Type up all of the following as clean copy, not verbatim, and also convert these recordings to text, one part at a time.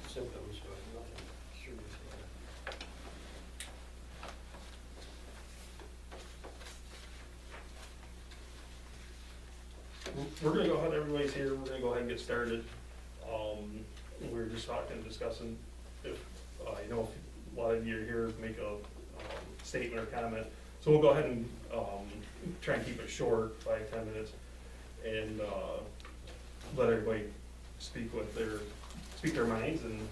Symptoms, but nothing serious. We're gonna go ahead, everybody's here, we're gonna go ahead and get started. We were just discussing if, you know, if a lot of you are here, make a statement or comment. So we'll go ahead and try and keep it short, 5-10 minutes, and let everybody speak their minds and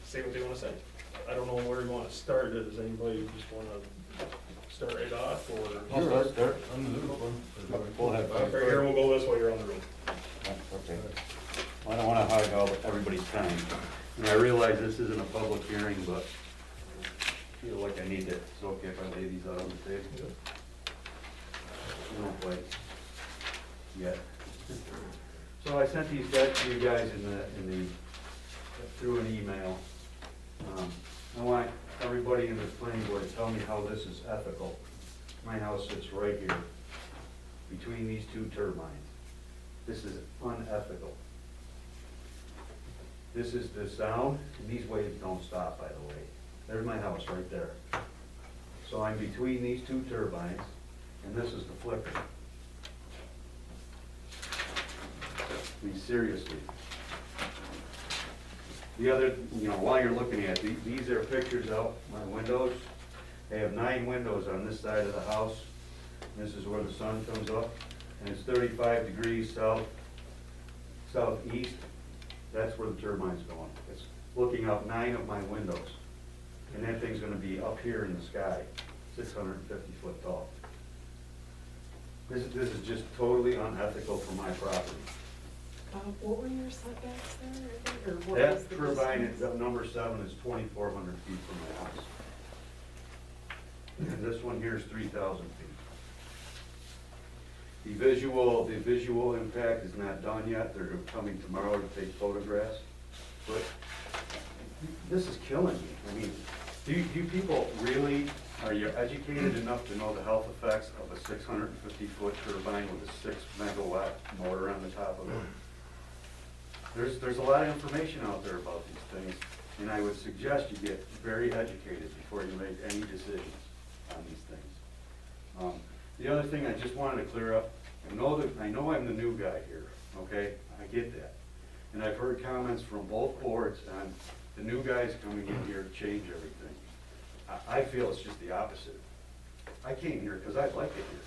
say what they wanna say. I don't know where you wanna start. Does anybody just wanna start right off, or? I'll start. I'm the new one. We'll have. Right here, we'll go this way around the room. Okay. Well, I don't wanna hog all everybody's time. And I realize this isn't a public hearing, but I feel like I need to, it's okay if I lay these out on the table? No place yet. So I sent these guys to you guys through an email. I want everybody in this planning board to tell me how this is ethical. My house sits right here, between these two turbines. This is unethical. This is the sound, and these waves don't stop, by the way. There's my house right there. So I'm between these two turbines, and this is the flicker. I mean, seriously. The other, while you're looking at it, these are pictures out my windows. They have 9 windows on this side of the house. This is where the sun comes up, and it's 35 degrees southeast. That's where the turbine's going. It's looking out 9 of my windows. And that thing's gonna be up here in the sky, 650 foot tall. This is just totally unethical for my property. What were your setbacks there? Or what was That the turbine, distance? number 7, is 2,400 feet from my house. And this one here is 3,000 feet. The visual impact is not done yet. They're coming tomorrow to take photographs. But this is killing me. I mean, do you people really, are you educated enough to know the health effects of a 650-foot turbine with a 6 megawatt motor on the top of it? There's a lot of information out there about these things, and I would suggest you get very educated before you make any decisions on these things. The other thing I just wanted to clear up, I know I'm the new guy here, okay? I get that. And I've heard comments from both boards on the new guys coming in here to change everything. I feel it's just the opposite. I came here because I like it here.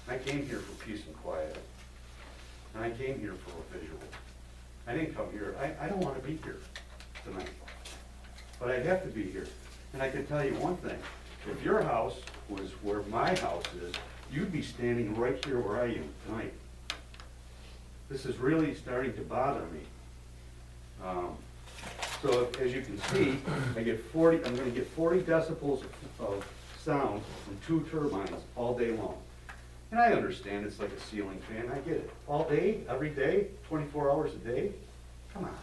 I came here for peace and quiet. And I came here for a visual. I didn't come here, I don't want to be here tonight. But I have to be here. And I can tell you one thing, if your house was where my house is, you'd be standing right here where I am tonight. This is really starting to bother me. So as you can see, I'm going to get 40 decibels of sound from 2 turbines all day long. And I understand it's like a ceiling fan, I get it. All day, every day, 24 hours a day? Come on.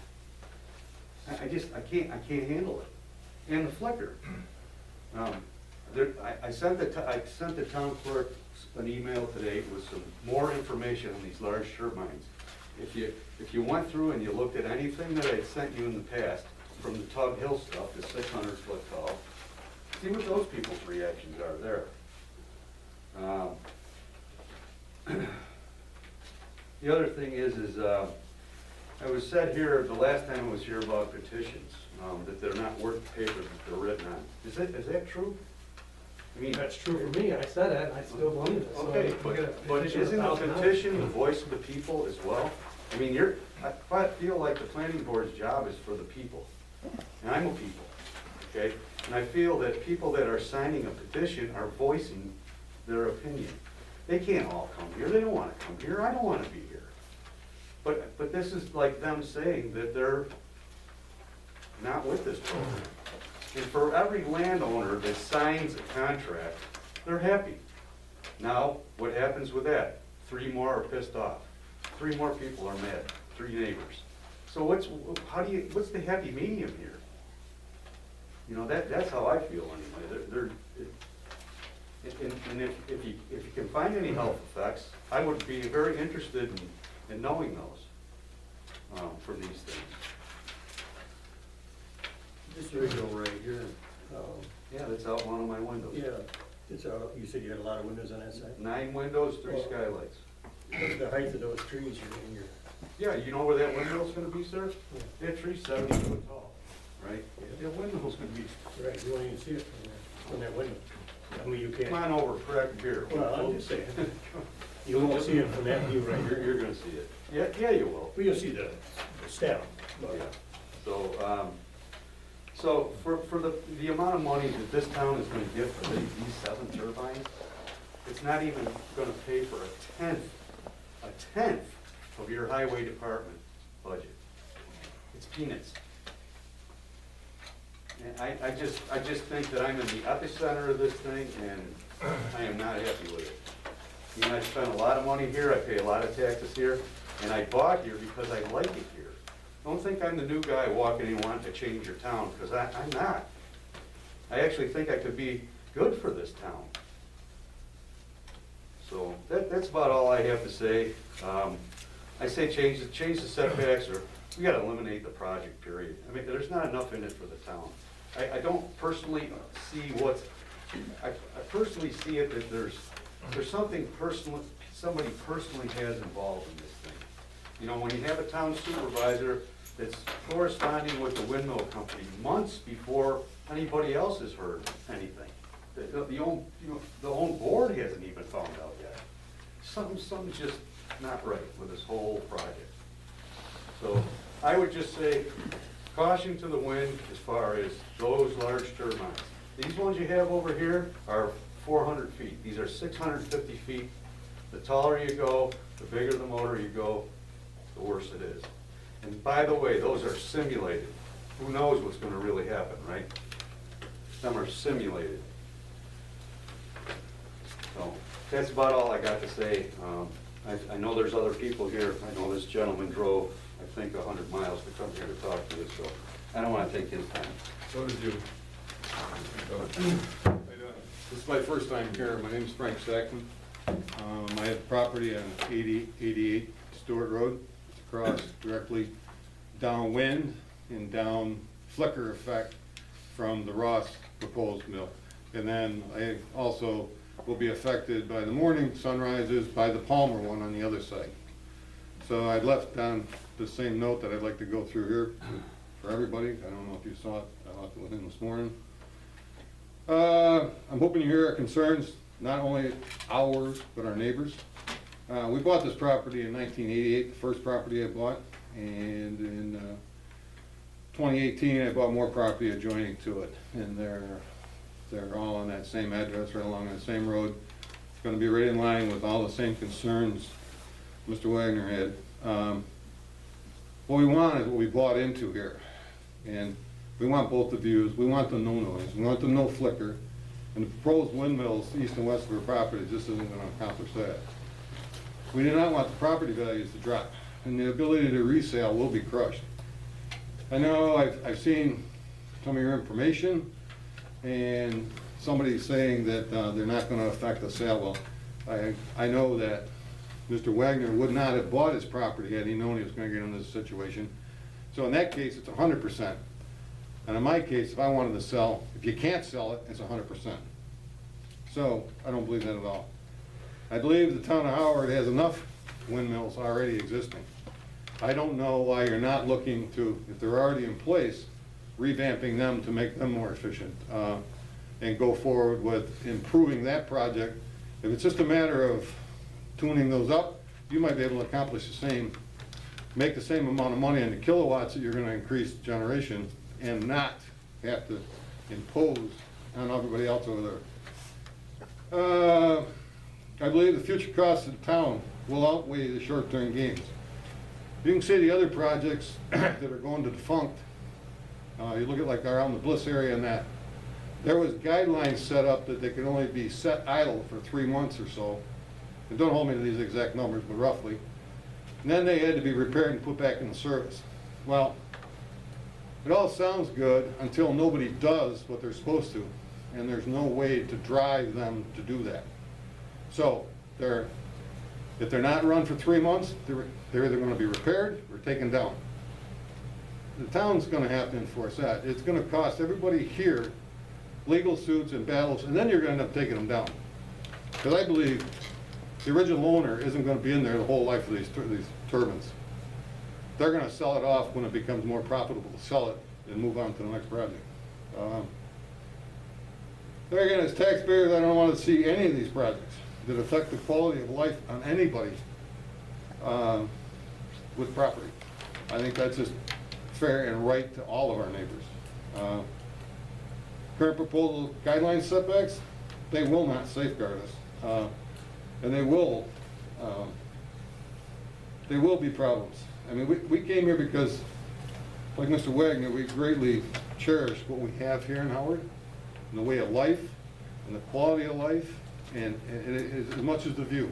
I can't handle it. And the flicker. I sent the town clerk an email today with some more information on these large turbines. If you went through and you looked at anything that I sent you in the past, from the Tug Hill stuff, the 600 foot tall, see what those people's reactions are there. The other thing is I was said here, the last time I was here about petitions, that they're not worth the paper that they're written on. Is that true? I mean, That's true for me. I said it, and I still believe it. So okay, we got a but petition isn't a 1,000 petition the voice of the people as well? I mean, I feel like the planning board's job is for the people, and I'm a people, okay? And I feel that people that are signing a petition are voicing their opinion. They can't all come here, they don't wanna come here, I don't wanna be here. But this is like them saying that they're not with this program. And for every landowner that signs a contract, they're happy. Now, what happens with that? 3 more are pissed off. 3 more people are mad, 3 neighbors. So what's the happy medium here? You know, that's how I feel anyway. And if you can find any health effects, I would be very interested in knowing those from these things. This original right here, Yeah, that's out one of my windows. yeah, it's out, you said you had a lot of windows on that side? 9 windows, 3 Well- skylights. Look at the height of those trees you're in your, Yeah, you know where that window's gonna be, sir? That tree's 70 foot tall, right? That window's gonna be, right, you won't even see it from that window. I mean, you come can't, on over, crack beer. well, I'm just saying, you won't see it from that view right You're, here. you're gonna see it. Yeah, you will. Well, you'll see the stem, but Yeah. So for the amount of money that this town is gonna get for these 7 turbines, it's not even gonna pay for a tenth of your highway department budget. It's peanuts. And I just think that I'm in the epicenter of this thing, and I am not happy with it. You know, I spent a lot of money here, I pay a lot of taxes here, and I bought here because I like it here. Don't think I'm the new guy walking in wanting to change your town, because I'm not. I actually think I could be good for this town. So that's about all I have to say. I say change the setbacks, or we gotta eliminate the project, period. I mean, there's not enough in it for the town. I don't personally see what's, I personally see it that there's something personal, somebody personally has involved in this thing. You know, when you have a town supervisor that's corresponding with the windmill company months before anybody else has heard anything. The own board hasn't even found out yet. Something's just not right with this whole project. So I would just say caution to the wind as far as those large turbines. These ones you have over here are 400 feet. These are 650 feet. The taller you go, the bigger the motor you go, the worse it is. And by the way, those are simulated. Who knows what's gonna really happen, right? Some are simulated. So that's about all I got to say. I know there's other people here. I know this gentleman drove, I think, 100 miles to come here to talk to you, so I don't want to take his time. So did you. This is my first time here. My name's Frank Sackman. I have property on 88 Stewart Road. It's across directly downwind and down flicker effect from the Ross proposed mill. And then I also will be affected by the morning sunrises by the Palmer one on the other side. So I left on the same note that I'd like to go through here for everybody. I don't know if you saw it. I left it with him this morning. I'm hoping you hear our concerns, not only ours, but our neighbors. We bought this property in 1988, the first property I bought, and in 2018 I bought more property adjoining to it, and they're all on that same address, right along that same road. It's going to be right in line with all the same concerns Mr. Wagner had. What we want is what we bought into here, and we want both the views. We want the no noise. We want the no flicker. And the proposed windmills east and west of our property just isn't going to accomplish that. We do not want the property values to drop, and the ability to resale will be crushed. I know I've seen some of your information, and somebody's saying that they're not going to affect the sale. Well, I know that Mr. Wagner would not have bought his property had he known he was going to get in this situation. So in that case, it's 100%. And in my case, if I wanted to sell, if you can't sell it, it's 100%. So I don't believe that at all. I believe the town of Howard has enough windmills already existing. I don't know why you're not looking to, if they're already in place, revamping them to make them more efficient and go forward with improving that project. If it's just a matter of tuning those up, you might be able to accomplish the same, make the same amount of money on the kilowatts that you're going to increase generation and not have to impose on everybody else over there. I believe the future costs of the town will outweigh the short-term gains. You can see the other projects that are going to defunct. You look at like around the Bliss area and that. There was guidelines set up that they could only be set idle for 3 months or so. And don't hold me to these exact numbers, but roughly. And then they had to be repaired and put back into service. Well, It all sounds good until nobody does what they're supposed to, and there's no way to drive them to do that. So, if they're not run for 3 months, they're either gonna be repaired or taken down. The town's gonna have to enforce that. It's gonna cost everybody here legal suits and battles, and then you're gonna end up taking them down. Because I believe the original owner isn't gonna be in there the whole life of these turbines. They're gonna sell it off when it becomes more profitable to sell it and move on to the next project. There again, as taxpayers, I don't want to see any of these projects that affect the quality of life on anybody with property. I think that's just fair and right to all of our neighbors. Current proposal guideline setbacks, they will not safeguard us. And they will be problems. I mean, we came here because, like Mr. Wagner, we greatly cherish what we have here in Howard, and the way of life, and the quality of life, and as much as the view.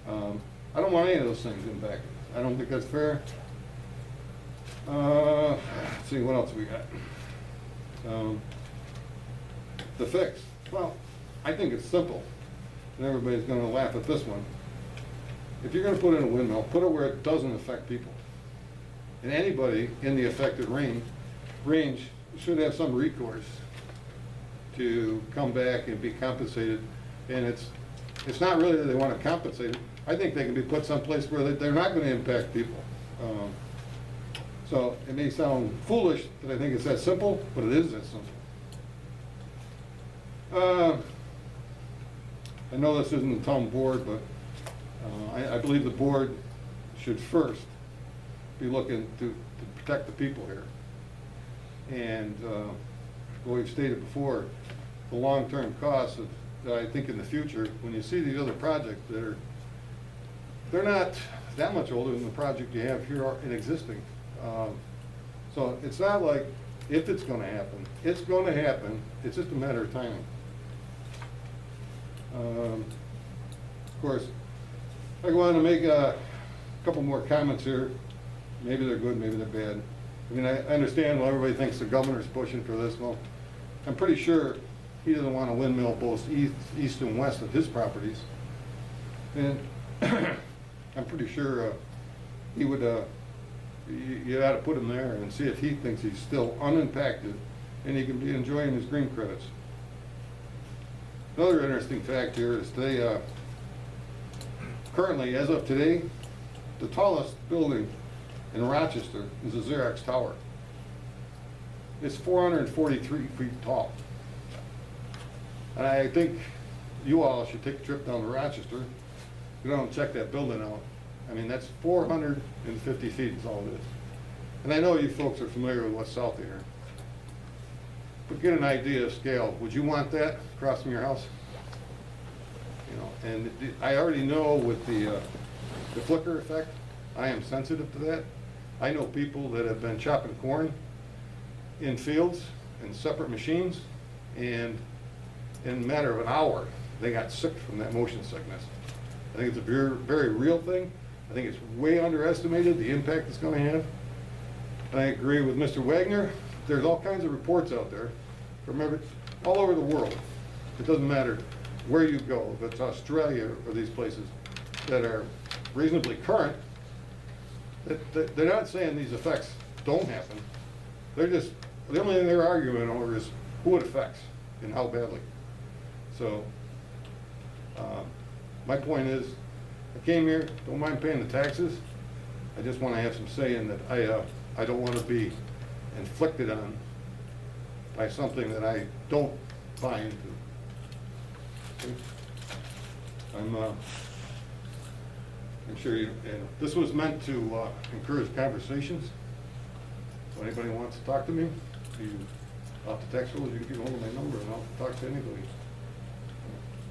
I don't want any of those things impacted. I don't think that's fair. Let's see, what else we got? The fix. Well, I think it's simple, and everybody's gonna laugh at this one. If you're gonna put in a windmill, put it where it doesn't affect people. And anybody in the affected range should have some recourse to come back and be compensated. And it's not really that they want to compensate it. I think they can be put someplace where they're not going to impact people. So it may sound foolish that I think it's that simple, but it is that simple. I know this isn't the town board, but I believe the board should first be looking to protect the people here. And what we've stated before, the long-term costs that I think in the future, when you see these other projects they're not that much older than the project you have here in existing. So it's not like if it's going to happen. It's going to happen. It's just a matter of timing. Of course, I want to make a couple more comments here. Maybe they're good, maybe they're bad. I mean, I understand why everybody thinks the governor's pushing for this. Well, I'm pretty sure he doesn't want a windmill both east and west of his properties. And I'm pretty sure he would, you ought to put him there and see if he thinks he's still unimpacted and he can be enjoying his green credits. Another interesting fact here is today, currently, as of today, the tallest building in Rochester is the Xerox Tower. It's 443 feet tall. And I think you all should take a trip down to Rochester, go down and check that building out. I mean, that's 450 feet is all it is. And I know you folks are familiar with what's south of here. But get an idea of scale. Would you want that across from your house? You know, and I already know with the flicker effect, I am sensitive to that. I know people that have been chopping corn in fields in separate machines, and in a matter of an hour, they got sick from that motion sickness. I think it's a very, very real thing. I think it's way underestimated, the impact it's going to have. And I agree with Mr. Wagner. There's all kinds of reports out there from all over the world. It doesn't matter where you go, if it's Australia or these places that are reasonably current. They're not saying these effects don't happen. They're just, the only thing they're arguing over is who it affects and how badly. So, my point is, I came here, don't mind paying the taxes. I just want to have some say in that I don't want to be inflicted on by something that I don't buy into. See? I'm sure you, and this was meant to encourage conversations. If anybody wants to talk to me, off the text rules, you can get hold of my number and I'll talk to anybody.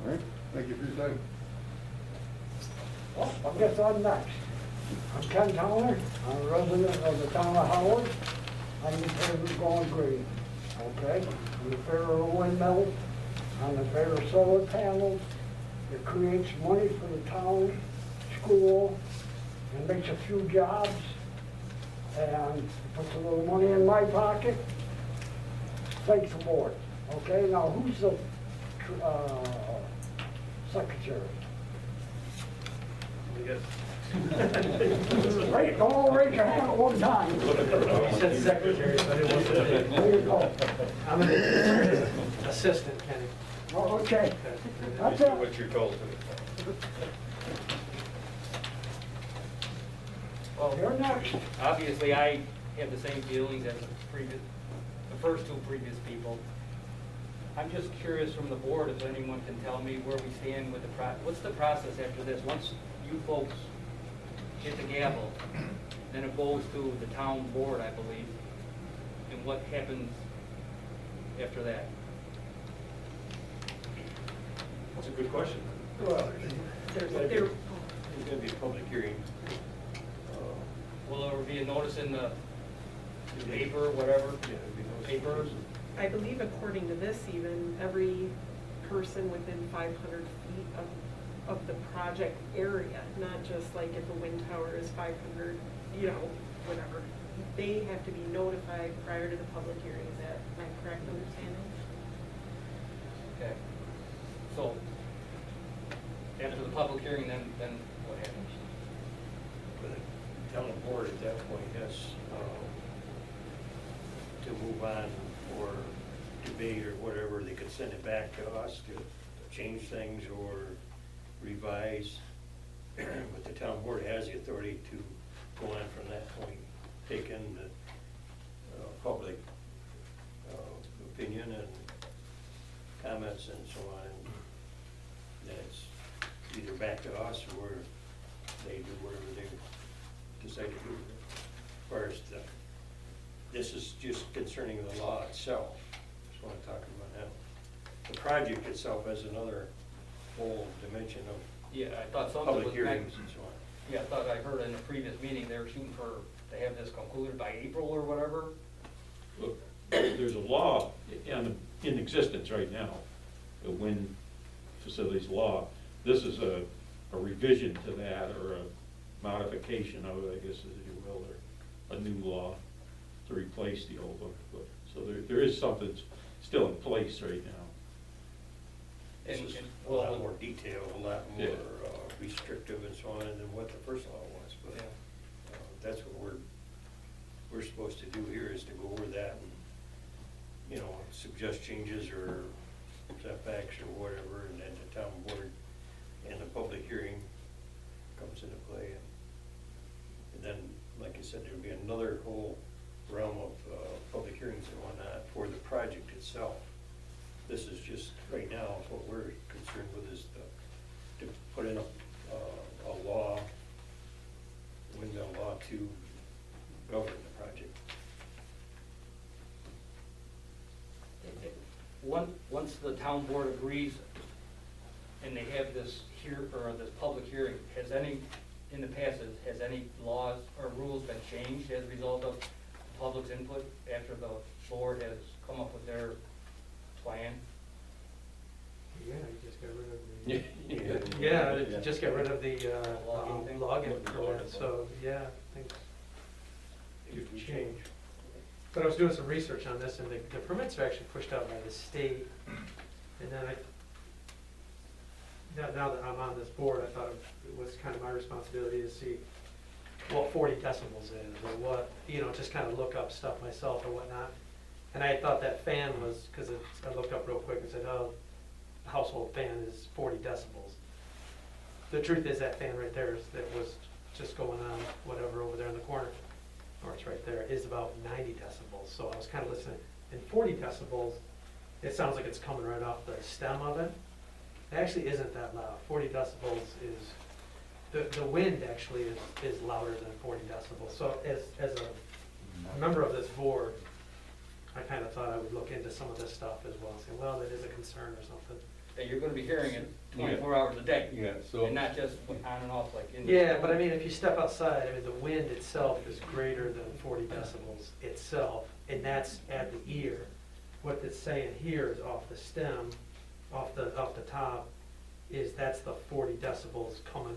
All right, thank you for your time. Well, I guess I'm next. I'm Ken Towner. I'm a resident of the town of Howard. I'm in favor of going green, okay? I'm in favor of windmills. I'm in favor of solar panels. It creates money for the town, school, and makes a few jobs. and puts a little money in my pocket, thanks the board. Okay, now who's the, secretary? We got Right, don't all raise your hand at one time. You said secretary, so I didn't want to. There you go. I'm an assistant, Kenny. Oh, okay, that's it. What you're told. Well, You're next. obviously, I have the same feelings as the first two previous people. I'm just curious from the board if anyone can tell me where we stand with what's the process after this? Once you folks hit the gavel, then it goes to the town board, I believe. And what happens after that? That's a good question. Well, There's, there's there, gonna be a public hearing. Will there be a notice in the paper, whatever, Yeah, it'd be no papers? I believe according to this even, every person within 500 feet of the project area, not just like if a wind tower is 500, you know, whatever. They have to be notified prior to the public hearing. Is that my correct understanding? Okay. So, after the public hearing, then what happens? The town board at that point has to move on or debate or whatever. They could send it back to us to change things or revise. But the town board has the authority to go on from that point, take in the public opinion and comments and so on. And then it's either back to us or they do whatever they decide to do. As far as this is just concerning the law itself, that's what I'm talking about now. The project itself has another whole dimension of Yeah, I thought something was. public hearings and so on. Yeah, I thought I heard in a previous meeting, they were shooting to have this concluded by April or whatever. Look, there's a law in existence right now, the wind facilities law. This is a revision to that, or a modification of it, I guess, as you will, or a new law to replace the old one. But so there is something still in place right now. This is a lot more detailed, a lot more restrictive and so on than what the first law was. But that's what we're supposed to do here, is to go over that and, you know, suggest changes or setbacks or whatever, and then the town board and the public hearing comes into play. And then, like I said, there'll be another whole realm of public hearings and whatnot for the project itself. This is just, right now, what we're concerned with is to put in a law, windmill law, to govern the project. Once the town board agrees and they have this this public hearing, in the past, has any laws or rules been changed as a result of the public's input after the board has come up with their plan? Yeah, you just got rid of the. Yeah, you just got rid of the login permit, so, yeah, things change. But I was doing some research on this, and the permits are actually pushed out by the state, and then now that I'm on this board, I thought it was kind of my responsibility to see what 40 decibels is, or what, you know, just kind of look up stuff myself or whatnot. And I thought that fan was, because I looked up real quick and said, oh, household fan is 40 decibels. The truth is that fan right there that was just going on, whatever, over there in the corner, or it's right there, is about 90 decibels. So I was kind of listening, and 40 decibels, it sounds like it's coming right off the stem of it. It actually isn't that loud. 40 decibels is, the wind actually is louder than 40 decibels. So as a member of this board, I kind of thought I would look into some of this stuff as well, and say, well, that is a concern or something. That you're gonna be hearing it 24 hours a day. Yeah, so. And not just on and off like in the. Yeah, but I mean, if you step outside, I mean, the wind itself is greater than 40 decibels itself, and that's at the ear. What it's saying here is off the stem, off the top, that's the 40 decibels coming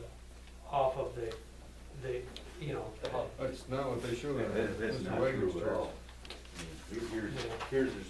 off of the you know, the hub. That's not what they showed on That's Mr. not Wagner's true at chart. all. I mean, Here's their